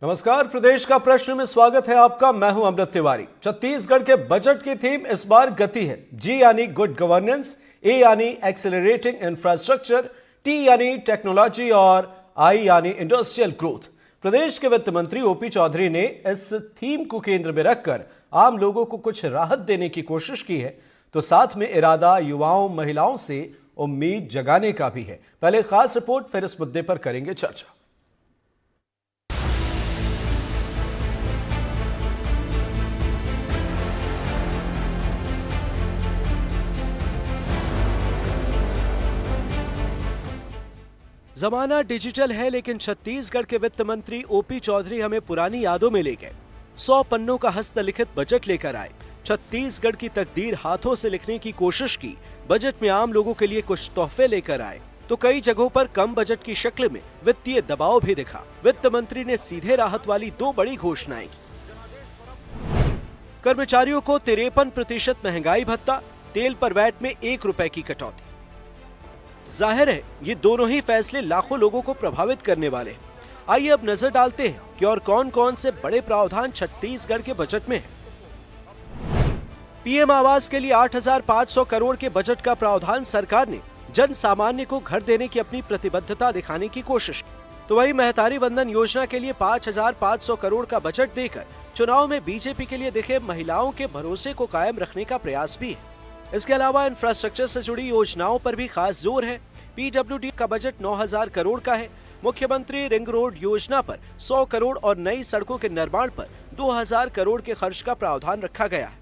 नमस्कार, प्रदेश का प्रश्न में स्वागत है आपका। मैं हूं अमृत तिवारी। छत्तीसगढ़ के बजट की थीम इस बार गति है। जी यानी गुड गवर्नेंस, ए यानी एक्सेलरेटिंग इंफ्रास्ट्रक्चर, टी यानी टेक्नोलॉजी और आई यानी इंडस्ट्रियल ग्रोथ। प्रदेश के वित्त मंत्री ओपी चौधरी ने इस थीम को केंद्र में रखकर आम लोगों को कुछ राहत देने की कोशिश की है, तो साथ में इरादा युवाओं महिलाओं से उम्मीद जगाने का भी है। पहले खास रिपोर्ट, फिर इस मुद्दे पर करेंगे चर्चा। जमाना डिजिटल है, लेकिन छत्तीसगढ़ के वित्त मंत्री ओपी चौधरी हमें पुरानी यादों में ले गए। 100 पन्नों का हस्तलिखित बजट लेकर आए। छत्तीसगढ़ की तकदीर हाथों से लिखने की कोशिश की। बजट में आम लोगों के लिए कुछ तोहफे लेकर आए, तो कई जगहों पर कम बजट की शक्ल में वित्तीय दबाव भी दिखा। वित्त मंत्री ने सीधे राहत वाली 2 बड़ी घोषणाएं की। कर्मचारियों को 53% महंगाई भत्ता, तेल पर वैट में 1 रुपए की कटौती। जाहिर है ये दोनों ही फैसले लाखों लोगों को प्रभावित करने वाले हैं। आइए अब नजर डालते हैं कि और कौन कौन से बड़े प्रावधान छत्तीसगढ़ के बजट में हैं। पीएम आवास के लिए 8,500 करोड़ के बजट का प्रावधान सरकार ने जन सामान्य को घर देने की अपनी प्रतिबद्धता दिखाने की कोशिश की, तो वही महतारी वंदन योजना के लिए 5,500 करोड़ का बजट देकर चुनाव में बीजेपी के लिए दिखे महिलाओं के भरोसे को कायम रखने का प्रयास भी है। इसके अलावा इंफ्रास्ट्रक्चर से जुड़ी योजनाओं पर भी खास जोर है। पीडब्ल्यूडी का बजट 9,000 करोड़ का है। मुख्यमंत्री रिंग रोड योजना पर 100 करोड़ और नई सड़कों के निर्माण पर 2,000 करोड़ के खर्च का प्रावधान रखा गया है।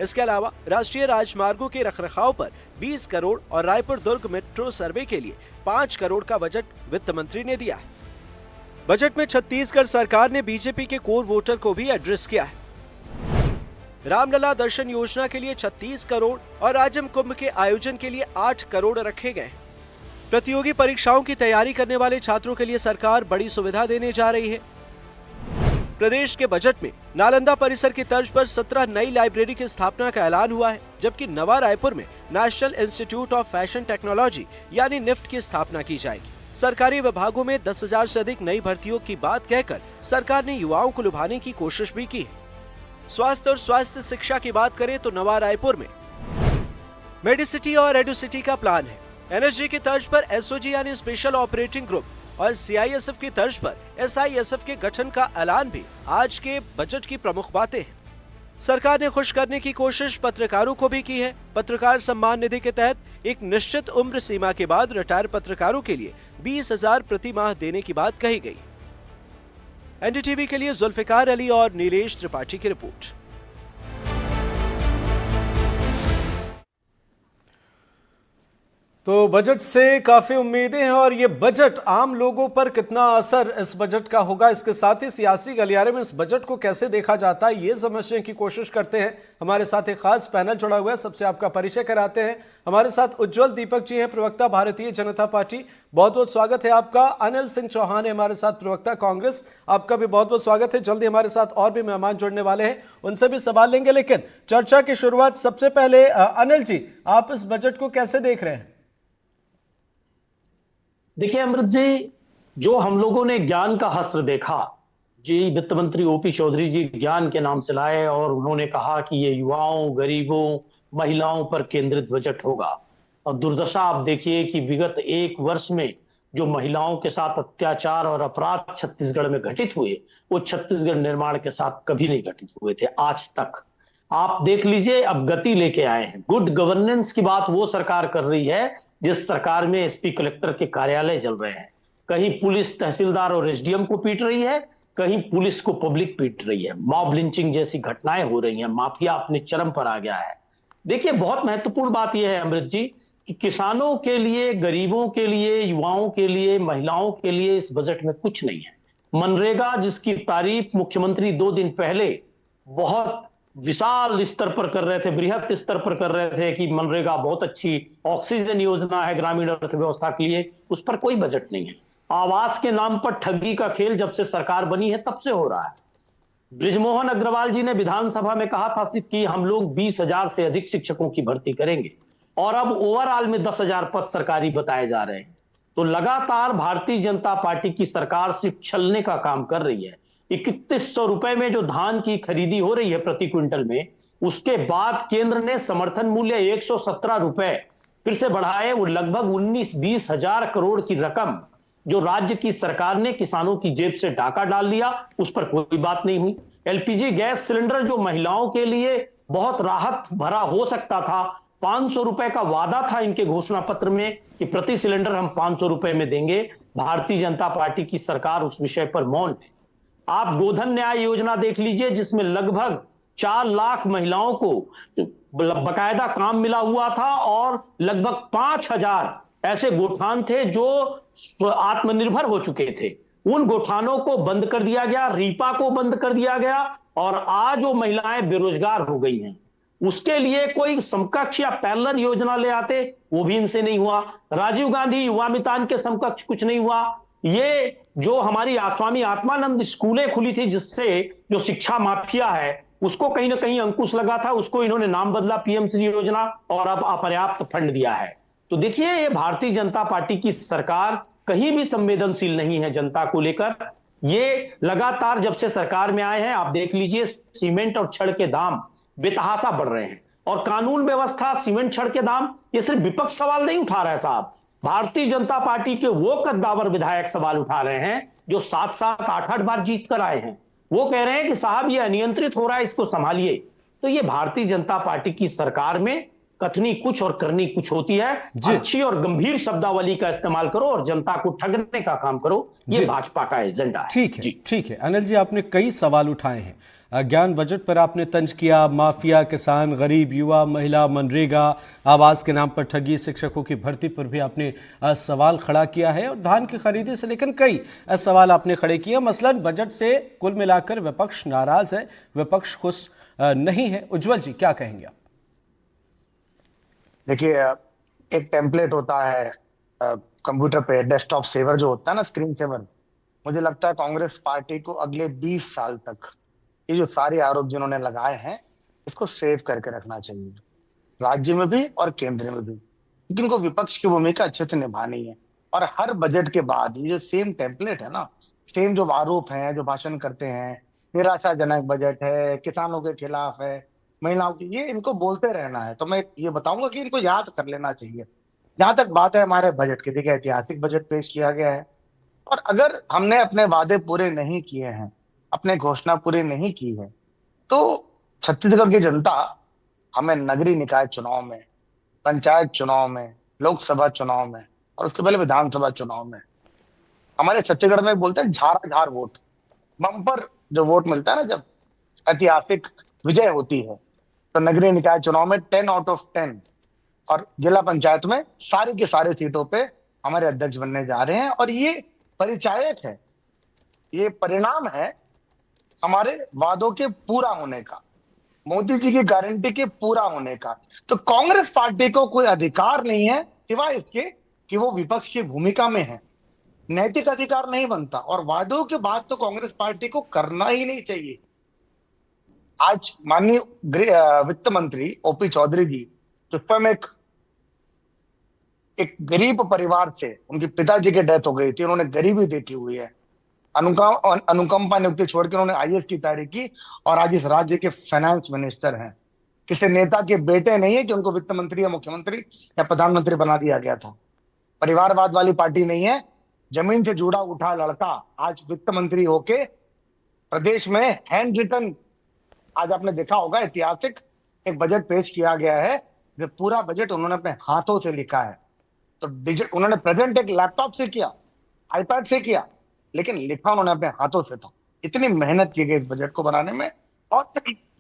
इसके अलावा राष्ट्रीय राजमार्गों के रखरखाव पर 20 करोड़ और रायपुर दुर्ग मेट्रो सर्वे के लिए 5 करोड़ का बजट वित्त मंत्री ने दिया है। बजट में छत्तीसगढ़ सरकार ने बीजेपी के कोर वोटर को भी एड्रेस किया है। रामलला दर्शन योजना के लिए 36 करोड़ और राजम कुंभ के आयोजन के लिए 8 करोड़ रखे गए। प्रतियोगी परीक्षाओं की तैयारी करने वाले छात्रों के लिए सरकार बड़ी सुविधा देने जा रही है। प्रदेश के बजट में नालंदा परिसर की तर्ज पर 17 नई लाइब्रेरी की स्थापना का ऐलान हुआ है, जबकि नवा रायपुर में national institute of fashion technology यानी निफ्ट की स्थापना की जाएगी। सरकारी विभागों में 10,000 से अधिक नई भर्तियों की बात कहकर सरकार ने युवाओं को लुभाने की कोशिश भी की है। स्वास्थ्य और स्वास्थ्य शिक्षा की बात करें तो नवा रायपुर में मेडिसिटी और एडुसिटी का प्लान है। एनएसजी की तर्ज पर एसओजी यानी स्पेशल ऑपरेटिंग ग्रुप और सीआईएसएफ की तर्ज पर एसआईएसएफ के गठन का ऐलान भी आज के बजट की प्रमुख बातें हैं। सरकार ने खुश करने की कोशिश पत्रकारों को भी की है। पत्रकार सम्मान निधि के तहत एक निश्चित उम्र सीमा के बाद रिटायर पत्रकारों के लिए 20,000 प्रति माह देने की बात कही गई। एनडीटीवी के लिए जुल्फिकार अली और नीलेश त्रिपाठी की रिपोर्ट। तो बजट से काफी उम्मीदें हैं, और ये बजट आम लोगों पर कितना असर इस बजट का होगा, इसके साथ ही सियासी गलियारे में इस बजट को कैसे देखा जाता है, ये समझने की कोशिश करते हैं। हमारे साथ एक खास पैनल जुड़ा हुआ है, सबसे आपका परिचय कराते हैं। हमारे साथ उज्जवल दीपक जी हैं, प्रवक्ता भारतीय जनता पार्टी, बहुत बहुत स्वागत है आपका। अनिल सिंह चौहान है हमारे साथ, प्रवक्ता कांग्रेस, आपका भी बहुत बहुत स्वागत है। जल्दी हमारे साथ और भी मेहमान जुड़ने वाले हैं, उनसे भी सवाल लेंगे, लेकिन चर्चा की शुरुआत सबसे पहले अनिल जी, आप इस बजट को कैसे देख रहे हैं? देखिए अमृत जी, जो हम लोगों ने ज्ञान का हस्त्र देखा जी, वित्त मंत्री ओपी चौधरी जी ज्ञान के नाम से लाए और उन्होंने कहा कि ये युवाओं, गरीबों, महिलाओं पर केंद्रित बजट होगा। और दुर्दशा आप देखिए कि विगत 1 वर्ष में जो महिलाओं के साथ अत्याचार और अपराध छत्तीसगढ़ में घटित हुए, वो छत्तीसगढ़ निर्माण के साथ कभी नहीं घटित हुए थे आज तक। आप देख लीजिए, अब गति लेके आए हैं। गुड गवर्नेंस की बात वो सरकार कर रही है जिस सरकार में एसपी कलेक्टर के कार्यालय चल रहे हैं। कहीं पुलिस तहसीलदार और एसडीएम को पीट रही है, कहीं पुलिस को पब्लिक पीट रही है। मॉब लिंचिंग जैसी घटनाएं हो रही हैं, माफिया अपने चरम पर आ गया है। देखिए, बहुत महत्वपूर्ण बात यह है अमृत जी कि किसानों के लिए, गरीबों के लिए, युवाओं के लिए, महिलाओं के लिए इस बजट में कुछ नहीं है। मनरेगा जिसकी तारीफ मुख्यमंत्री 2 दिन पहले बहुत विशाल स्तर पर कर रहे थे, बृहत स्तर पर कर रहे थे कि मनरेगा बहुत अच्छी ऑक्सीजन योजना है ग्रामीण अर्थव्यवस्था के लिए, उस पर कोई बजट नहीं है। आवास के नाम पर ठगी का खेल जब से सरकार बनी है तब से हो रहा है। बृजमोहन अग्रवाल जी ने विधानसभा में कहा था कि हम लोग 20,000 से अधिक शिक्षकों की भर्ती करेंगे, और अब ओवरऑल में 10,000 पद सरकारी बताए जा रहे हैं। तो लगातार भारतीय जनता पार्टी की सरकार सिर्फ छलने का काम कर रही है। 2100 रुपए में जो धान की खरीदी हो रही है प्रति क्विंटल में, उसके बाद केंद्र ने समर्थन मूल्य 117 रुपए फिर से बढ़ाए। वो लगभग 19-20 हजार करोड़ की रकम जो राज्य की सरकार ने किसानों की जेब से डाका डाल दिया, उस पर कोई बात नहीं हुई। एलपीजी गैस सिलेंडर जो महिलाओं के लिए बहुत राहत भरा हो सकता था, 500 रुपए का वादा था इनके घोषणा पत्र में कि प्रति सिलेंडर हम 500 रुपए में देंगे। भारतीय जनता पार्टी की सरकार उस विषय पर मौन है। आप गोधन न्याय योजना देख लीजिए, जिसमें लगभग 4 लाख महिलाओं को बकायदा काम मिला हुआ था और लगभग 5000 ऐसे गोठान थे जो आत्मनिर्भर हो चुके थे। उन गोठानों को बंद कर दिया गया, रीपा को बंद कर दिया गया और आज वो महिलाएं बेरोजगार हो गई हैं। उसके लिए कोई समकक्ष या पैरेलल योजना ले आते, वो भी इनसे नहीं हुआ। राजीव गांधी युवा मितान के समकक्ष कुछ नहीं हुआ। ये जो हमारी स्वामी आत्मानंद स्कूलें खुली थी, जिससे जो शिक्षा माफिया है उसको कहीं ना कहीं अंकुश लगा था, उसको इन्होंने नाम बदला पीएमश्री योजना और अब अपर्याप्त फंड दिया है। तो देखिए, ये भारतीय जनता पार्टी की सरकार कहीं भी संवेदनशील नहीं है जनता को लेकर। ये लगातार जब से सरकार में आए हैं, आप देख लीजिए, सीमेंट और छड़ के दाम बेतहाशा बढ़ रहे हैं और कानून व्यवस्था, सीमेंट छड़ के दाम, ये सिर्फ विपक्ष सवाल नहीं उठा रहा है साहब, भारतीय जनता पार्टी के वो कद्दावर विधायक सवाल उठा रहे हैं जो 7-7, 8-8 बार जीत कर आए हैं। वो कह रहे हैं कि साहब ये अनियंत्रित हो रहा है, इसको संभालिए। तो ये भारतीय जनता पार्टी की सरकार में कथनी कुछ और करनी कुछ होती है। अच्छी और गंभीर शब्दावली का इस्तेमाल करो और जनता को ठगने का काम करो, ये भाजपा का एजेंडा है। ठीक है, ठीक है अनिल जी, आपने कई सवाल उठाए हैं। ज्ञान बजट पर आपने तंज किया, माफिया, किसान, गरीब, युवा, महिला, मनरेगा, आवास के नाम पर ठगी, शिक्षकों की भर्ती पर भी आपने सवाल खड़ा किया है और धान की खरीदी से लेकर कई सवाल आपने खड़े किए। मसलन बजट से कुल मिलाकर विपक्ष नाराज है, विपक्ष खुश नहीं है। उज्जवल जी, क्या कहेंगे आप? देखिए, एक टेम्पलेट होता है कंप्यूटर पे, डेस्कटॉप सेवर जो होता है ना, स्क्रीन सेवर। मुझे लगता है कांग्रेस पार्टी को अगले 20 साल तक ये जो सारे आरोप जिन्होंने लगाए हैं, इसको सेव करके रखना चाहिए, राज्य में भी और केंद्र में भी, क्योंकि इनको विपक्ष की भूमिका अच्छे से निभानी है। और हर बजट के बाद ये जो सेम टेम्पलेट है ना, सेम जो आरोप हैं, जो भाषण करते हैं, निराशाजनक बजट है, किसानों के खिलाफ है, महिलाओं की, ये इनको बोलते रहना है। तो मैं ये बताऊंगा कि इनको याद कर लेना चाहिए। जहां तक बात है हमारे बजट की, देखिए ऐतिहासिक बजट पेश किया गया है और अगर हमने अपने वादे पूरे नहीं किए हैं, अपने घोषणा पूरी नहीं की है, तो छत्तीसगढ़ की जनता हमें नगरीय निकाय चुनाव में, पंचायत चुनाव में, लोकसभा चुनाव में और उसके पहले विधानसभा चुनाव में, हमारे छत्तीसगढ़ में बोलते हैं झाड़ वोट, बम्पर जो वोट मिलता है ना, जब ऐतिहासिक विजय होती है, तो नगरीय निकाय चुनाव में 10 आउट ऑफ 10 और जिला पंचायत में सारी की सारी सीटों पे हमारे अध्यक्ष बनने जा रहे हैं। और ये परिचायक है, ये परिणाम है हमारे वादों के पूरा होने का, मोदी जी की गारंटी के पूरा होने का। तो कांग्रेस पार्टी को कोई अधिकार नहीं है सिवाय इसके कि वो विपक्ष की भूमिका में है। नैतिक अधिकार नहीं बनता और वादों के बाद तो कांग्रेस पार्टी को करना ही नहीं चाहिए। आज माननीय वित्त मंत्री ओपी चौधरी जी, जो स्वयं एक गरीब परिवार से, उनके पिताजी की डेथ हो गई थी, उन्होंने गरीबी देखी हुई है, अनुकंपा नियुक्ति छोड़ के उन्होंने आईएएस की तैयारी की और आज इस राज्य के फाइनेंस मिनिस्टर हैं। किसी नेता के बेटे नहीं है कि उनको वित्त मंत्री या मुख्यमंत्री या प्रधानमंत्री बना दिया गया था। परिवारवाद वाली पार्टी नहीं है। जमीन से जुड़ा उठा लड़का आज वित्त मंत्री होके प्रदेश में हैंड रिटन, आज आपने देखा होगा, ऐतिहासिक एक बजट पेश किया गया है जो पूरा बजट उन्होंने अपने हाथों से लिखा है। तो उन्होंने प्रेजेंट एक लैपटॉप से किया, आईपैड से किया, लेकिन लिखा उन्होंने अपने हाथों से था। इतनी मेहनत की गई इस बजट को बनाने में। और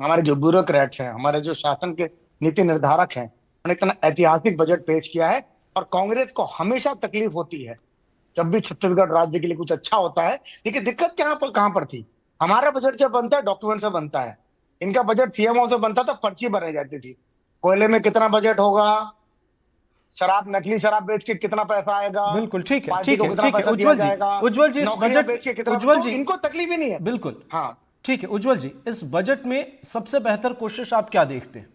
हमारे जो ब्यूरोक्रेट्स हैं, हमारे जो शासन के नीति निर्धारक हैं, उन्होंने इतना ऐतिहासिक बजट पेश किया है। और कांग्रेस को हमेशा तकलीफ होती है जब भी छत्तीसगढ़ राज्य के लिए कुछ अच्छा होता है। लेकिन दिक्कत कहां पर थी? हमारा बजट जब बनता है डॉक्यूमेंट से बनता है, इनका बजट सीएमओ से बनता था, पर्ची बनाई जाती थी। कोयले में कितना बजट होगा, शराब, नकली शराब बेच के कितना पैसा आएगा, बिल्कुल ठीक है, ठीक है, उज्जवल जी, इस बजट, उज्जवल जी, इनको तकलीफ ही नहीं है। बिल्कुल हाँ ठीक है। उज्जवल जी, इस बजट में सबसे बेहतर कोशिश आप क्या देखते हैं?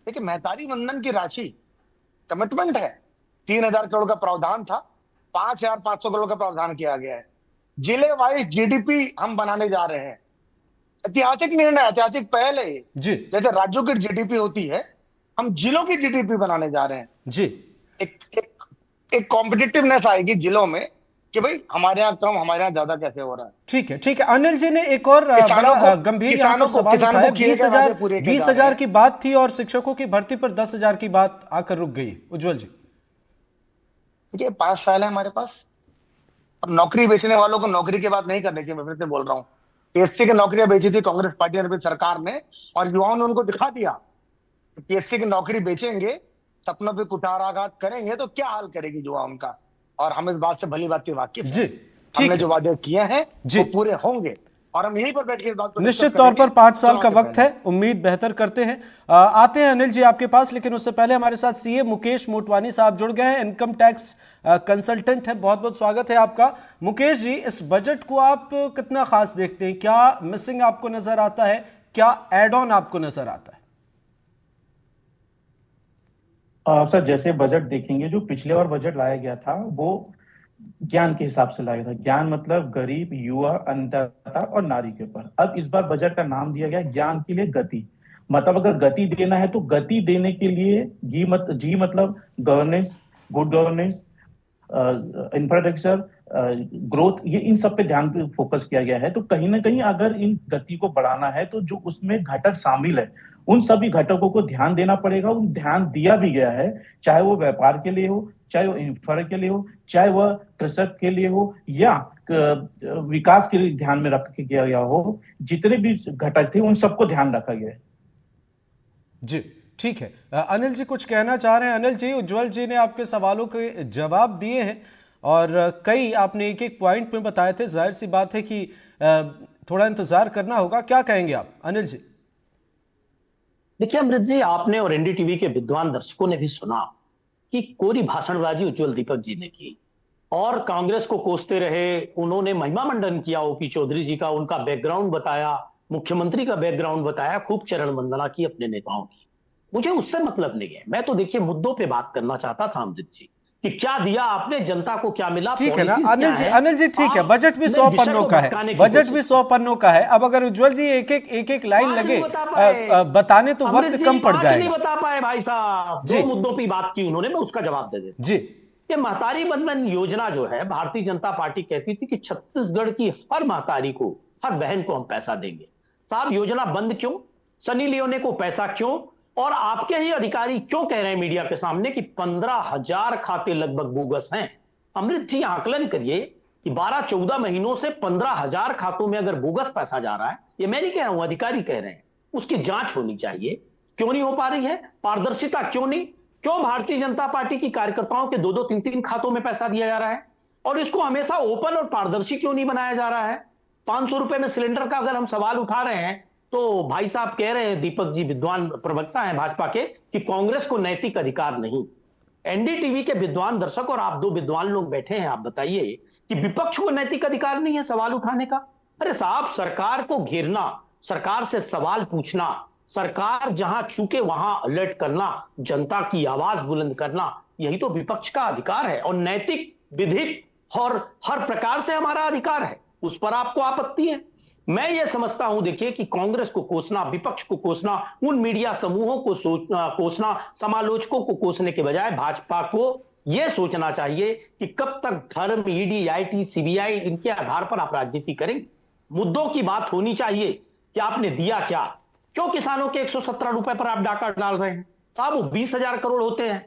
देखिए, महतारी वंदन की राशि कमिटमेंट है, 3000 करोड़ का प्रावधान था, 5500 करोड़ का प्रावधान किया गया है। जिले वाइज जीडीपी हम बनाने जा रहे हैं। ऐतिहासिक निर्णय, ऐतिहासिक पहल है ये। जी जैसे राज्यों की जीडीपी होती है, हम जिलों की जीडीपी बनाने जा रहे हैं। जी एक एक एक कॉम्पिटिटिवनेस आएगी जिलों में कि भाई हमारे यहाँ कम, हमारे यहाँ ज्यादा कैसे हो रहा है। ठीक है ठीक है। अनिल जी ने एक और किसानों बड़ा को गंभीर यहाँ पर सवाल किसानों उठाया। को किए गए वादे पूरे किए जा रहे 20,000 हैं। की बात थी और शिक्षकों की भर्ती पर 10,000 की बात आकर रुक गई। उज्जवल जी। देखिए 5 साल है हमारे पास, अब नौकरी बेचने वालों को नौकरी की बात नहीं करनी चाहिए। मैं फिर से बोल रहा हूँ, पीएससी की नौकरियां बेची थी कांग्रेस पार्टी ने, सरकार ने, और युवाओं ने उनको दिखा दिया कि पीएससी की नौकरी बेचेंगे, सपनों पे कुठाराघात करेंगे तो क्या हाल करेगी युवा उनका। और हम इस बात से भली बात वाकिफ जी हैं। ठीक हमने है जो वादे किए हैं जी। वो पूरे होंगे, और हम यहीं पर बैठ के इस बात को निश्चित तौर पर 5 साल का वक्त पहले। है, उम्मीद बेहतर करते हैं। आते हैं अनिल जी आपके पास, लेकिन उससे पहले हमारे साथ सीए मुकेश मोटवानी साहब जुड़ गए हैं, इनकम टैक्स कंसल्टेंट है। बहुत बहुत स्वागत है आपका। मुकेश जी, इस बजट को आप कितना खास देखते हैं? क्या मिसिंग आपको नजर आता है? क्या एड ऑन आपको नजर आता है? सर, जैसे बजट देखेंगे, जो पिछले बार बजट लाया गया था वो ज्ञान के हिसाब से लाया था। ज्ञान मतलब गरीब, युवा, अन्नदाता और नारी के ऊपर। अब इस बार बजट का नाम दिया गया ज्ञान के लिए गति। मतलब अगर गति देना है तो गति देने के लिए जी मतलब governance, good governance, infrastructure, growth, ये इन सब पे ध्यान फोकस किया गया है। तो कहीं ना कहीं अगर इन गति को बढ़ाना है तो जो उसमें घटक शामिल है उन सभी घटकों को ध्यान देना पड़ेगा। उन ध्यान दिया भी गया है, चाहे वो व्यापार के लिए हो, चाहे वो इंफ्रा के लिए हो, चाहे वह कृषक के लिए हो, या विकास के लिए ध्यान में रख के किया गया हो। जितने भी घटक थे उन सबको ध्यान रखा गया है। जी ठीक है। अनिल जी कुछ कहना चाह रहे हैं? अनिल जी, उज्जवल जी ने आपके सवालों के जवाब दिए हैं और कई आपने एक एक पॉइंट में बताए थे। जाहिर सी बात है कि थोड़ा इंतजार करना होगा। क्या कहेंगे आप अनिल जी? देखिए अमृत जी, आपने और एनडीटीवी के विद्वान दर्शकों ने भी सुना कि कोरी भाषणबाजी उज्जवल दीपक जी ने की और कांग्रेस को कोसते रहे। उन्होंने महिमा मंडन किया ओपी चौधरी जी का, उनका बैकग्राउंड बताया, मुख्यमंत्री का बैकग्राउंड बताया, खूब चरण वंदना की अपने नेताओं की। मुझे उससे मतलब नहीं है। मैं तो देखिए मुद्दों पे बात करना चाहता था अमृत जी, कि क्या दिया आपने, जनता को क्या मिला, ठीक है ना पॉलिसीज क्या है। अनिल जी ठीक है। बजट भी 100 पन्नों का है, बजट भी 100 पन्नों का है। अब अगर उज्जवल जी एक एक लाइन लगे बताने तो वक्त कम पड़ जाएगा। नहीं बता पाए भाई साहब। दो मुद्दों पे बात की उन्होंने, मैं उसका जवाब दे देता जी। ये महतारी बंधन योजना जो है, भारतीय जनता पार्टी कहती थी कि छत्तीसगढ़ की हर महतारी को, हर बहन को हम पैसा देंगे। साहब योजना बंद क्यों? सनी लियोने को पैसा क्यों? और आपके ही अधिकारी क्यों कह रहे हैं मीडिया के सामने कि 15,000 खाते लगभग बोगस हैं? अमृत जी आकलन करिए कि 12-14 महीनों से 15,000 खातों में अगर बोगस पैसा जा रहा है, ये मैं नहीं कह रहा हूं, अधिकारी कह रहे हैं, उसकी जांच होनी चाहिए। क्यों नहीं हो पा रही है? पारदर्शिता क्यों नहीं? क्यों भारतीय जनता पार्टी की कार्यकर्ताओं के 2-2, 3-3 खातों में पैसा दिया जा रहा है? और इसको हमेशा ओपन और पारदर्शी क्यों नहीं बनाया जा रहा है? 500 रुपए में सिलेंडर का अगर हम सवाल उठा रहे हैं तो भाई साहब कह रहे हैं, दीपक जी विद्वान प्रवक्ता हैं भाजपा के, कि कांग्रेस को नैतिक अधिकार नहीं। एनडीटीवी के विद्वान दर्शक और आप दो विद्वान लोग बैठे हैं, आप बताइए कि विपक्ष को नैतिक अधिकार नहीं है सवाल उठाने का? अरे साहब, सरकार को घेरना, सरकार से सवाल पूछना, सरकार जहां चूके वहां अलर्ट करना, जनता की आवाज बुलंद करना, यही तो विपक्ष का अधिकार है और नैतिक, विधिक और हर प्रकार से हमारा अधिकार है। उस पर आपको आपत्ति है? मैं यह समझता हूं, देखिए, कि कांग्रेस को कोसना, विपक्ष को कोसना, उन मीडिया समूहों को कोसना, समालोचकों को कोसने के बजाय भाजपा को यह सोचना चाहिए कि कब तक धर्म, ईडी, आईटी, सीबीआई, इनके आधार पर आप राजनीति करेंगे। मुद्दों की बात होनी चाहिए कि आपने दिया क्या। क्यों किसानों के 117 रुपए पर आप डाका डाल रहे हैं? साहब वो 20,000 करोड़ होते हैं।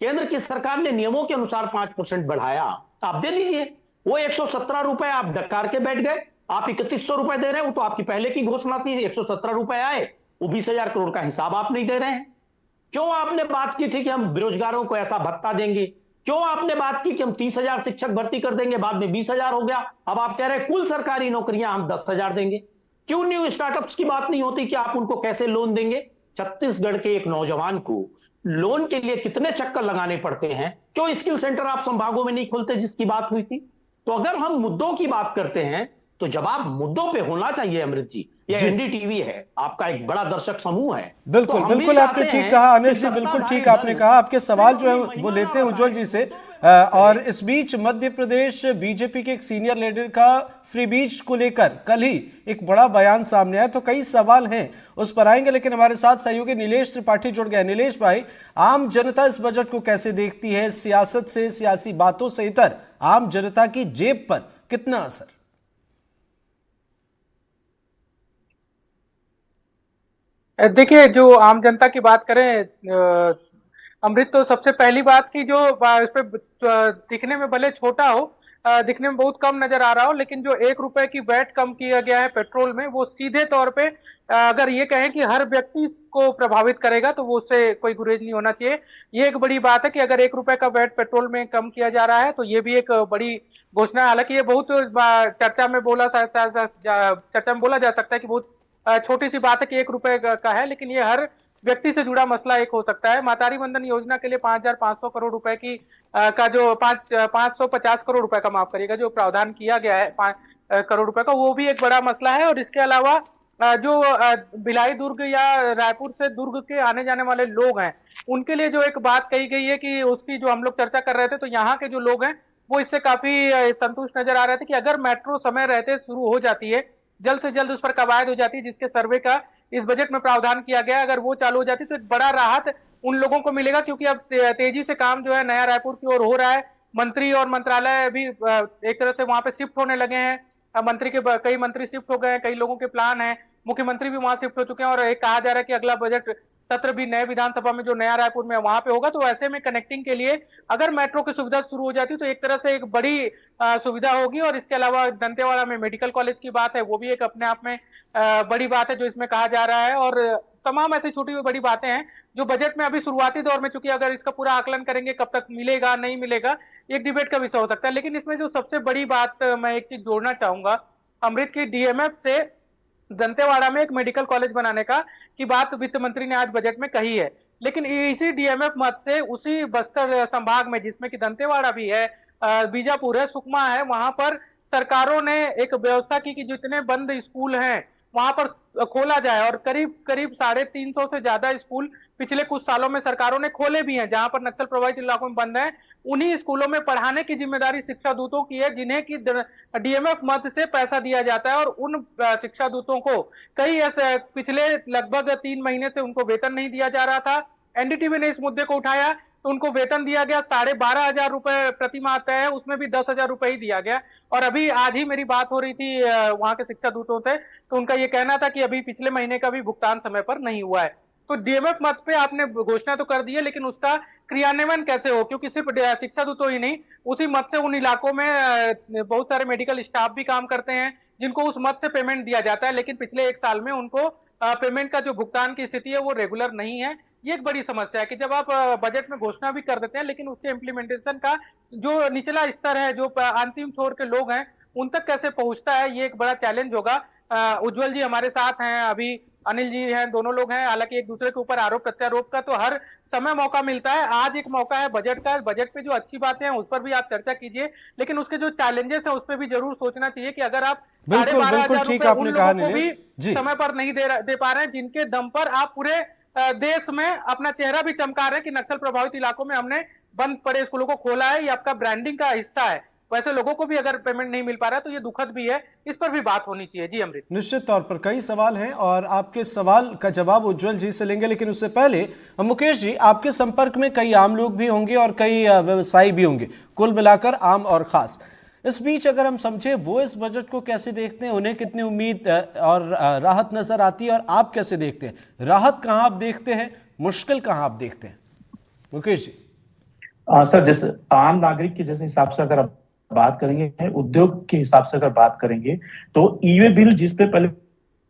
केंद्र की सरकार ने नियमों के अनुसार 5% बढ़ाया, आप दे दीजिए। वो 117 रुपए आप डकार के बैठ गए, आप 3100 रुपए दे रहे हैं। वो तो आपकी पहले की घोषणा थी, 117 रुपए आए, वो 20,000 करोड़ का हिसाब आप नहीं दे रहे हैं। क्यों आपने बात की थी कि हम बेरोजगारों को ऐसा भत्ता देंगे? क्यों आपने बात की कि हम 30,000 शिक्षक भर्ती कर देंगे, बाद में 20,000 हो गया, अब आप कह रहे हैं कुल सरकारी नौकरियां हम 10,000 देंगे? क्यों न्यू स्टार्टअप्स की बात नहीं होती कि आप उनको कैसे लोन देंगे? छत्तीसगढ़ के एक नौजवान को लोन के लिए कितने चक्कर लगाने पड़ते हैं? क्यों स्किल सेंटर आप संभागों में नहीं खोलते जिसकी बात हुई थी? तो अगर हम मुद्दों की बात करते हैं तो जवाब मुद्दों पे होना चाहिए अमृत जी। यह एनडीटीवी है, आपका एक बड़ा दर्शक समूह है। बिल्कुल तो बिल्कुल आपने ठीक कहा अनिल जी, बिल्कुल ठीक आपने कहा। आपके सवाल जो है वो लेते हैं उज्जवल जी से। और इस बीच मध्य प्रदेश बीजेपी के एक सीनियर लीडर का फ्री बीज को लेकर कल ही एक बड़ा बयान सामने आया, तो कई सवाल हैं उस पर आएंगे, लेकिन हमारे साथ सहयोगी नीलेश त्रिपाठी जुड़ गए। नीलेश भाई, आम जनता इस बजट को कैसे देखती है? सियासत से, सियासी बातों से इतर आम जनता की जेब पर कितना असर? देखिए, जो आम जनता की बात करें अमृत, तो सबसे पहली बात की जो इस पे दिखने में भले छोटा हो, दिखने में बहुत कम नजर आ रहा हो, लेकिन जो 1 रुपए की वैट कम किया गया है पेट्रोल में, वो सीधे तौर पे अगर ये कहें कि हर व्यक्ति को प्रभावित करेगा तो वो उससे कोई गुरेज नहीं होना चाहिए। ये एक बड़ी बात है कि अगर 1 रुपए का वैट पेट्रोल में कम किया जा रहा है तो ये भी एक बड़ी घोषणा है। हालांकि ये बहुत चर्चा में बोला जा सकता है कि बहुत छोटी सी बात है कि 1 रुपए का है, लेकिन ये हर व्यक्ति से जुड़ा मसला एक हो सकता है। मातारी वंदन योजना के लिए 5,500 करोड़ रुपए की का जो 550 करोड़ रुपए का, माफ करिएगा, जो प्रावधान किया गया है 5 करोड़ रुपए का, वो भी एक बड़ा मसला है। और इसके अलावा जो भिलाई दुर्ग या रायपुर से दुर्ग के आने जाने वाले लोग हैं, उनके लिए जो एक बात कही गई है कि उसकी जो हम लोग चर्चा कर रहे थे, तो यहाँ के जो लोग हैं वो इससे काफी संतुष्ट नजर आ रहे थे कि अगर मेट्रो समय रहते शुरू हो जाती है, जल्द से जल्द उस पर कवायद हो जाती है, जिसके सर्वे का इस बजट में प्रावधान किया गया, अगर वो चालू हो जाती तो एक बड़ा राहत उन लोगों को मिलेगा, क्योंकि अब तेजी से काम जो है नया रायपुर की ओर हो रहा है। मंत्री और मंत्रालय भी एक तरह से वहां पे शिफ्ट होने लगे हैं। मंत्री के कई मंत्री शिफ्ट हो गए हैं, कई लोगों के प्लान है, मुख्यमंत्री भी वहां शिफ्ट हो चुके हैं, और एक कहा जा रहा है कि अगला बजट सत्र भी नए विधानसभा में जो नया रायपुर में वहां पे होगा। तो ऐसे में कनेक्टिंग के लिए अगर मेट्रो की सुविधा शुरू हो जाती तो एक तरह से एक बड़ी सुविधा होगी। और इसके अलावा दंतेवाड़ा में मेडिकल कॉलेज की बात है, वो भी एक अपने आप में बड़ी बात है जो इसमें कहा जा रहा है। और तमाम ऐसी छोटी बड़ी बातें हैं जो बजट में अभी शुरुआती दौर में, चूंकि अगर इसका पूरा आकलन करेंगे कब तक मिलेगा नहीं मिलेगा, एक डिबेट का विषय हो सकता है। लेकिन इसमें जो सबसे बड़ी बात मैं एक चीज जोड़ना चाहूंगा अमृत, की डीएमएफ से दंतेवाड़ा में एक मेडिकल कॉलेज बनाने की बात वित्त मंत्री ने आज बजट में कही है, लेकिन इसी डीएमएफ मत से उसी बस्तर संभाग में, जिसमें कि दंतेवाड़ा भी है, बीजापुर है, सुकमा है, वहां पर सरकारों ने एक व्यवस्था की कि जितने बंद स्कूल हैं वहां पर खोला जाए। और करीब करीब 350 से ज्यादा स्कूल पिछले कुछ सालों में सरकारों ने खोले भी हैं, जहां पर नक्सल प्रभावित इलाकों में बंद है। उन्हीं स्कूलों में पढ़ाने की जिम्मेदारी शिक्षा दूतों की है, जिन्हें की डीएमएफ मद से पैसा दिया जाता है। और उन शिक्षा दूतों को कई ऐसे पिछले लगभग 3 महीने से उनको वेतन नहीं दिया जा रहा था। एनडीटीवी ने इस मुद्दे को उठाया तो उनको वेतन दिया गया 12,500 रुपए प्रति माह तय है, उसमें भी 10,000 रुपए ही दिया गया। और अभी आज ही मेरी बात हो रही थी वहां के शिक्षा दूतों से, तो उनका ये कहना था कि अभी पिछले महीने का भी भुगतान समय पर नहीं हुआ है। तो डीएमएफ मद पे आपने घोषणा तो कर दी है, लेकिन उसका क्रियान्वयन कैसे हो, क्योंकि सिर्फ शिक्षा दूतों ही नहीं, उसी मद से उन इलाकों में बहुत सारे मेडिकल स्टाफ भी काम करते हैं जिनको उस मद से पेमेंट दिया जाता है, लेकिन पिछले 1 साल में उनको पेमेंट का जो भुगतान की स्थिति है वो रेगुलर नहीं है। ये एक बड़ी समस्या है कि जब आप बजट में घोषणा भी कर देते हैं, लेकिन उसके इम्प्लीमेंटेशन का जो निचला स्तर है, जो अंतिम छोर के लोग हैं, उन तक कैसे पहुंचता है, ये एक बड़ा चैलेंज होगा। उज्जवल जी हमारे साथ हैं, अभी अनिल जी हैं, दोनों लोग हैं। हालांकि एक दूसरे के ऊपर आरोप प्रत्यारोप का तो हर समय मौका मिलता है, आज एक मौका है बजट का। बजट पे जो अच्छी बातें हैं उस पर भी आप चर्चा कीजिए, लेकिन उसके जो चैलेंजेस हैं उस पर भी जरूर सोचना चाहिए कि अगर आप 12,500 रुपए उन लोगों को भी समय पर नहीं दे पा रहे हैं, जिनके दम पर आप पूरे देश में अपना चेहरा भी चमका रहे हैं कि नक्सल प्रभावित इलाकों में हमने बंद पड़े स्कूलों को खोला है, ये आपका ब्रांडिंग का हिस्सा है, वैसे लोगों को भी अगर पेमेंट नहीं मिल पा रहा है तो ये दुखद भी है, इस पर भी बात होनी चाहिए। जी अमृत। निश्चित तौर पर कई सवाल हैं और आपके सवाल का जवाब उज्जवल जी से लेंगे, लेकिन उससे पहले मुकेश जी, आपके संपर्क में कई आम लोग भी होंगे और कई व्यवसायी भी होंगे, कुल मिलाकर आम और खास। इस बीच अगर हम समझे वो इस बजट को कैसे देखते हैं, उन्हें कितनी उम्मीद और राहत नजर आती है, और आप कैसे देखते हैं? राहत कहां आप देखते हैं, मुश्किल कहां आप देखते हैं? मुकेश जी। सर, जैसे आम नागरिक के जैसे हिसाब से अगर आप बात करेंगे, उद्योग के हिसाब से अगर बात करेंगे, तो ई वे बिल जिसपे पहले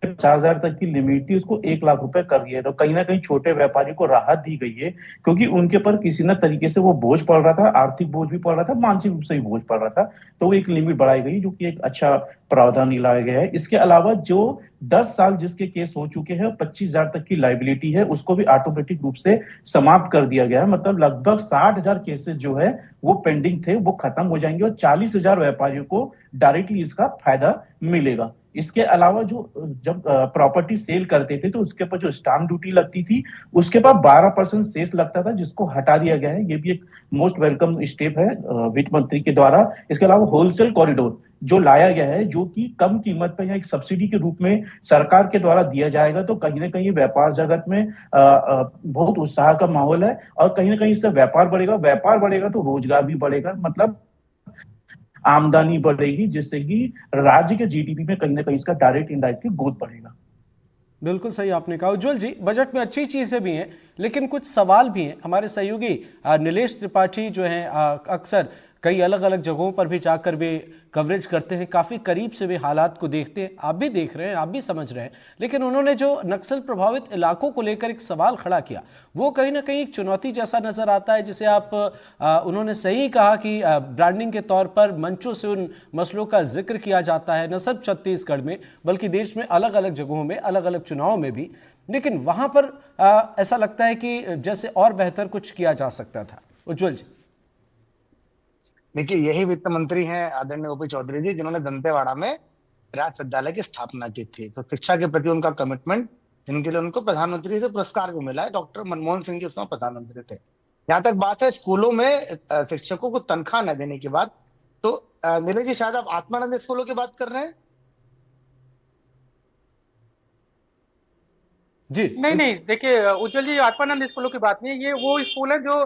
50,000 तक की लिमिट थी, उसको 1 लाख रुपए कर दिया। तो कहीं ना कहीं छोटे व्यापारी को राहत दी गई है, क्योंकि उनके पर किसी न तरीके से वो बोझ पड़ रहा था, आर्थिक बोझ भी पड़ रहा था, मानसिक रूप से भी बोझ पड़ रहा था। तो वो एक लिमिट बढ़ाई गई, जो कि एक अच्छा प्रावधान लाया गया है। इसके अलावा जो 10 साल जिसके केस हो चुके हैं, 25,000 तक की लाइबिलिटी है, उसको भी ऑटोमेटिक रूप से समाप्त कर दिया गया है। मतलब लगभग 60,000 केसेस जो है वो पेंडिंग थे, वो खत्म हो जाएंगे और 40,000 व्यापारियों को डायरेक्टली इसका फायदा मिलेगा। इसके अलावा जो जब प्रॉपर्टी सेल करते थे तो उसके ऊपर जो स्टाम्प ड्यूटी लगती थी, उसके ऊपर 12% सेस लगता था, जिसको हटा दिया गया है। ये भी एक मोस्ट वेलकम स्टेप है वित्त मंत्री के द्वारा। इसके अलावा होलसेल कॉरिडोर जो लाया गया है, जो कि कम कीमत पर या एक सब्सिडी के रूप में सरकार के द्वारा दिया जाएगा, तो कहीं ना कहीं व्यापार जगत में बहुत उत्साह का माहौल है। और कहीं ना कहीं इससे व्यापार बढ़ेगा तो रोजगार भी बढ़ेगा, मतलब आमदनी बढ़ेगी, जिससे कि राज्य के जीडीपी में कहीं ना कहीं इसका डायरेक्ट इनडायरेक्टली ग्रोथ बढ़ेगा। बिल्कुल सही आपने कहा उज्जवल जी। बजट में अच्छी चीजें भी हैं, लेकिन कुछ सवाल भी हैं। हमारे सहयोगी नीलेश त्रिपाठी जो हैं अक्सर कई अलग अलग जगहों पर भी जाकर वे कवरेज करते हैं, काफ़ी करीब से वे हालात को देखते हैं। आप भी देख रहे हैं, आप भी समझ रहे हैं, लेकिन उन्होंने जो नक्सल प्रभावित इलाकों को लेकर एक सवाल खड़ा किया, वो कहीं ना कहीं एक चुनौती जैसा नजर आता है, जिसे आप उन्होंने सही कहा कि ब्रांडिंग के तौर पर मंचों से उन मसलों का जिक्र किया जाता है, न सिर्फ छत्तीसगढ़ में बल्कि देश में अलग अलग जगहों में, अलग अलग चुनाव में भी। लेकिन वहां पर ऐसा लगता है कि जैसे और बेहतर कुछ किया जा सकता था। उज्जवल जी। देखिए, यही वित्त मंत्री हैं आदरणीय ओपी चौधरी जी, जिन्होंने दंतेवाड़ा में राज विद्यालय की स्थापना की थी। तो शिक्षा के प्रति उनका कमिटमेंट, जिनके लिए उनको प्रधानमंत्री से पुरस्कार भी मिला है, डॉक्टर मनमोहन सिंह जी उस समय प्रधानमंत्री थे। यहाँ तक बात है स्कूलों में शिक्षकों को तनख्वाह न देने की बात, तो नीरज जी शायद आप आत्मानंद स्कूलों की बात कर रहे हैं। जी नहीं, देखिए उज्जवल जी, आत्मानंद स्कूलों की बात नहीं है। ये वो स्कूल है जो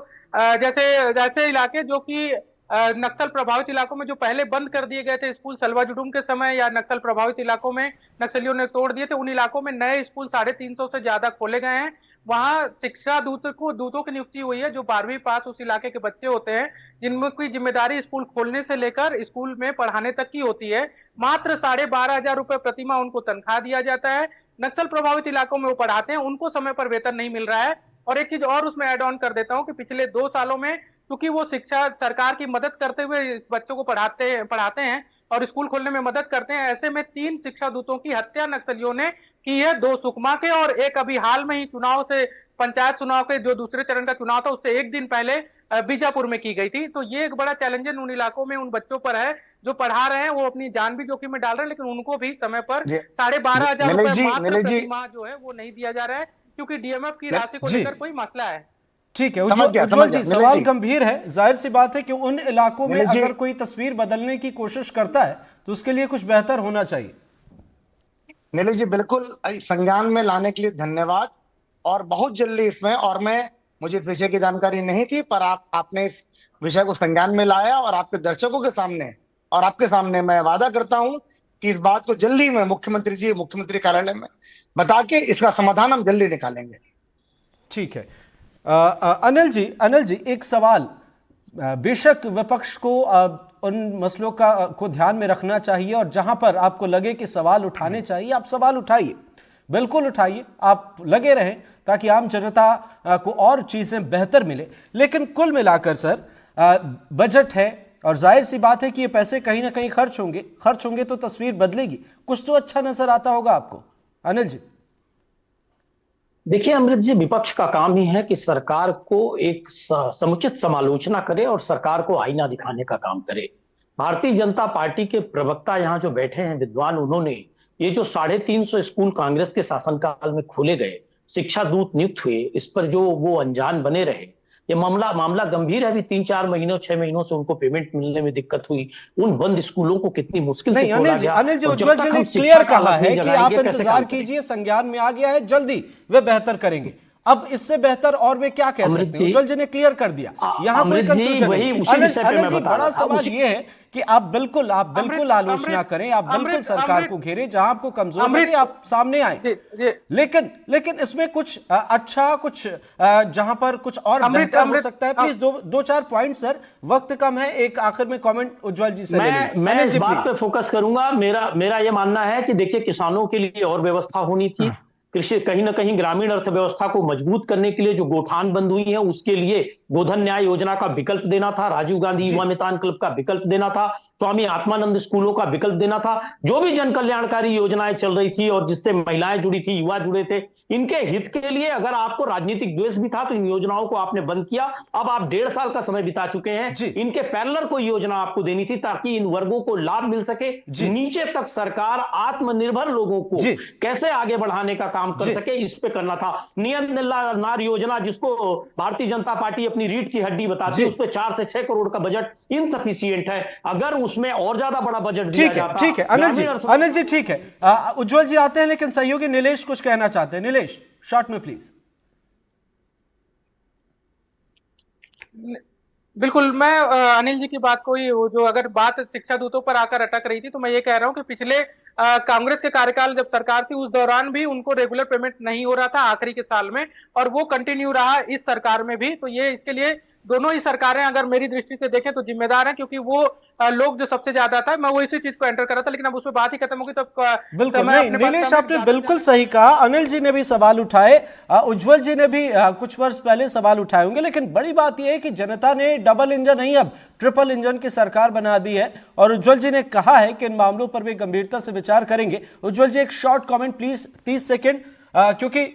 जैसे इलाके जो कि नक्सल प्रभावित इलाकों में जो पहले बंद कर दिए गए थे स्कूल सलवा जुडूम के समय, या नक्सल प्रभावित इलाकों में नक्सलियों ने तोड़ दिए थे, उन इलाकों में नए स्कूल 350 से ज्यादा खोले गए हैं। वहां शिक्षा दूतों की नियुक्ति हुई है, जो 12वीं पास उस इलाके के बच्चे होते हैं, जिनकी जिम्मेदारी स्कूल खोलने से लेकर स्कूल में पढ़ाने तक की होती है। मात्र 12,500 रुपए प्रतिमाह उनको तनख्वाह दिया जाता है। नक्सल प्रभावित इलाकों में वो पढ़ाते हैं, उनको समय पर वेतन नहीं मिल रहा है। और एक चीज और उसमें ऐड ऑन कर देता हूं कि पिछले 2 सालों में क्योंकि वो शिक्षा सरकार की मदद करते हुए बच्चों को पढ़ाते हैं और स्कूल खोलने में मदद करते हैं, ऐसे में 3 शिक्षा दूतों की हत्या नक्सलियों ने की है, 2 सुकमा के और एक अभी हाल में ही चुनाव से, पंचायत चुनाव के जो दूसरे चरण का चुनाव था उससे एक दिन पहले बीजापुर में की गई थी। तो ये एक बड़ा चैलेंज उन इलाकों में उन बच्चों पर है जो पढ़ा रहे हैं, वो अपनी जान भी जोखिम में डाल रहे हैं, लेकिन उनको भी समय पर 12,500 रुपए मात्र प्रतिमाह जो है वो नहीं दिया जा रहा है, क्योंकि डीएमएफ की राशि को लेकर कोई मसला है। ठीक है उज्जवल जी, सवाल गंभीर है। जाहिर सी बात है कि उन इलाकों में अगर कोई तस्वीर बदलने की कोशिश करता है तो उसके लिए कुछ बेहतर होना चाहिए। नीलेश जी, बिल्कुल संज्ञान में लाने के लिए धन्यवाद। और बहुत जल्दी इसमें, और मुझे इस विषय की जानकारी नहीं थी, पर आपने इस विषय को संज्ञान में लाया और आपके दर्शकों के सामने और आपके सामने मैं वादा करता हूं कि इस बात को जल्दी में मुख्यमंत्री कार्यालय में बता के इसका समाधान हम जल्दी निकालेंगे। ठीक है। अनिल जी एक सवाल, बेशक विपक्ष को उन मसलों को ध्यान में रखना चाहिए और जहां पर आपको लगे कि सवाल उठाने चाहिए आप सवाल उठाइए, बिल्कुल उठाइए, आप लगे रहें ताकि आम जनता को और चीजें बेहतर मिले। लेकिन कुल मिलाकर सर बजट है और जाहिर सी बात है कि ये पैसे कहीं ना कहीं खर्च होंगे तो तस्वीर बदलेगी, कुछ तो अच्छा नजर आता होगा आपको। अनिल जी। देखिए अमृत जी, विपक्ष का काम ही है कि सरकार को एक समुचित समालोचना करे और सरकार को आईना दिखाने का काम करे। भारतीय जनता पार्टी के प्रवक्ता यहाँ जो बैठे हैं विद्वान, उन्होंने ये जो 350 स्कूल कांग्रेस के शासनकाल में खोले गए, शिक्षा दूत नियुक्त हुए, इस पर जो वो अनजान बने रहे, ये मामला गंभीर है। अभी 3-4 महीनों 6 महीनों से उनको पेमेंट मिलने में दिक्कत हुई। उन बंद स्कूलों को कितनी मुश्किल से खोला गया। अनिल जी, उज्जवल जी ने क्लियर कहा है कि आप इंतजार कीजिए, संज्ञान में आ गया है, जल्दी वे बेहतर करेंगे। अब इससे बेहतर और वे क्या कह सकते हैं? उज्जवल जी ने क्लियर कर दिया, यहाँ कोई कंफ्यूजन नहीं। अनिल जी, बड़ा सवाल ये है कि आप बिल्कुल आलोचना करें, आप बिल्कुल सरकार को घेरें, जहां आपको कमजोर लगे आप सामने आए, लेकिन इसमें कुछ अच्छा, कुछ जहां पर कुछ और बेहतर हो सकता है। प्लीज 2-4 पॉइंट सर, वक्त कम है। एक आखिर में कमेंट उज्जवल जी से मैं इस बात पे फोकस करूंगा। मेरा यह मानना है कि देखिए, किसानों के लिए और व्यवस्था होनी थी। कृषि कहीं ना कहीं ग्रामीण अर्थव्यवस्था को मजबूत करने के लिए जो गोठान बंद हुई है, उसके लिए गोधन न्याय योजना का विकल्प देना था, राजीव गांधी युवा मितान क्लब का विकल्प देना था, स्वामी आत्मानंद स्कूलों का विकल्प देना था। जो भी जन कल्याणकारी योजनाएं चल रही थी और जिससे महिलाएं जुड़ी थी, युवा जुड़े थे, इनके हित के लिए अगर आपको राजनीतिक द्वेष भी था तो इन योजनाओं को आपने बंद किया। अब आप 1.5 साल का समय बिता चुके हैं, इनके पैरेलल कोई योजना आपको देनी थी ताकि इन वर्गों को लाभ मिल सके। नीचे तक सरकार आत्मनिर्भर लोगों को कैसे आगे बढ़ाने का काम कर सके, इस पे करना था। नियत नार योजना, जिसको भारतीय जनता पार्टी अपनी रीढ़ की हड्डी बताती है, उस पे 4 से 6 करोड़ का बजट इनसफिशिएंट है। अगर उसमें और ज्यादा बड़ा बजट दिया जाता। ठीक है अनिल जी ठीक है। उज्जवल जी आते हैं, लेकिन सहयोगी नीलेश कुछ कहना चाहते हैं। नीलेश, शॉर्ट में प्लीज। बिल्कुल, मैं अनिल जी की बात को ही, जो अगर बात शिक्षा दूतों पर आकर अटक रही थी, तो मैं ये कह रहा हूं कि पिछले कांग्रेस के कार्यकाल जब सरकार थी, उस दौरान भी उनको रेगुलर पेमेंट नहीं हो रहा था आखिरी के साल में, और वो कंटिन्यू रहा इस सरकार में भी। तो ये इसके लिए दोनों ही सरकारें अगर मेरी दृष्टि से देखें तो जिम्मेदार हैं, क्योंकि वो लोग जो सबसे ज्यादा था, मैं वो इसी चीज को एंटर कर रहा था, लेकिन अब उसमें बात ही खत्म होगी। तो बिल्कुल नहीं, नीलेश आपने बिल्कुल सही कहा। अनिल जी ने भी सवाल उठाए, उज्जवल जी ने भी कुछ वर्ष पहले सवाल उठाए होंगे, लेकिन बड़ी बात यह है कि जनता ने डबल इंजन नहीं, अब ट्रिपल इंजन की सरकार बना दी है, और उज्जवल जी ने कहा है कि इन मामलों पर भी गंभीरता से विचार करेंगे। उज्जवल जी, एक शॉर्ट कॉमेंट प्लीज, 30 सेकेंड, क्योंकि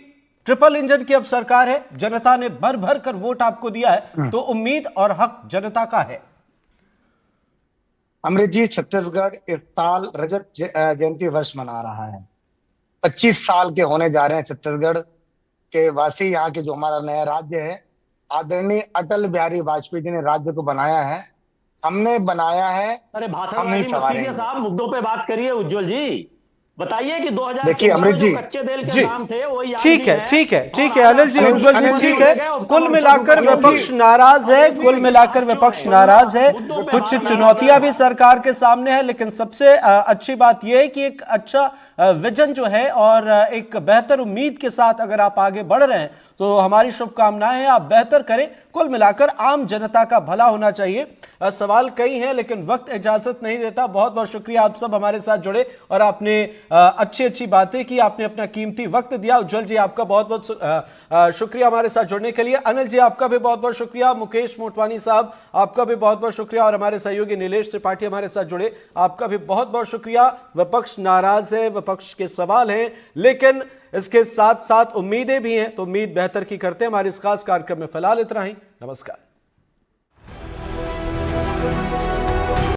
ट्रिपल इंजन की अब सरकार है, जनता ने भर भर कर वोट आपको दिया है, तो उम्मीद और हक जनता का है। अमृत जी, छत्तीसगढ़ इस साल रजत जयंती वर्ष मना रहा है। 25 साल के होने जा रहे हैं छत्तीसगढ़ के वासी। यहाँ के जो हमारा नया राज्य है, आदरणीय अटल बिहारी वाजपेयी जी ने राज्य को बनाया है, हमने बनाया है। अरे भाषण हम नहीं सवारेंगे साहब, मुद्दों पे बात करिए। उज्जवल जी बताइए कि 2000 देखिए अमृत जी, कच्चे तेल के दाम थे वो ठीक है अनिल जी, उज्जवल जी ठीक है। कुल मिलाकर विपक्ष नाराज है, कुल मिलाकर विपक्ष नाराज है। कुछ चुनौतियां भी सरकार के सामने है, लेकिन सबसे अच्छी बात यह है कि एक अच्छा विजन जो है और एक बेहतर उम्मीद के साथ अगर आप आगे बढ़ रहे हैं तो हमारी शुभकामनाएं हैं, आप बेहतर करें। कुल मिलाकर आम जनता का भला होना चाहिए। सवाल कई हैं लेकिन वक्त इजाजत नहीं देता। बहुत बहुत शुक्रिया, आप सब हमारे साथ जुड़े और आपने अच्छी अच्छी बातें की, आपने अपना कीमती वक्त दिया। उज्जवल जी, आपका बहुत बहुत शुक्रिया हमारे साथ जुड़ने के लिए। अनिल जी, आपका भी बहुत बहुत शुक्रिया। मुकेश मोटवानी साहब, आपका भी बहुत बहुत शुक्रिया, और हमारे सहयोगी नीलेश त्रिपाठी हमारे साथ जुड़े, आपका भी बहुत बहुत शुक्रिया। विपक्ष नाराज है, विपक्ष के सवाल हैं, लेकिन इसके साथ साथ उम्मीदें भी हैं, तो उम्मीद बेहतर की करते हैं। हमारे इस खास कार्यक्रम में फिलहाल इतना ही। नमस्कार।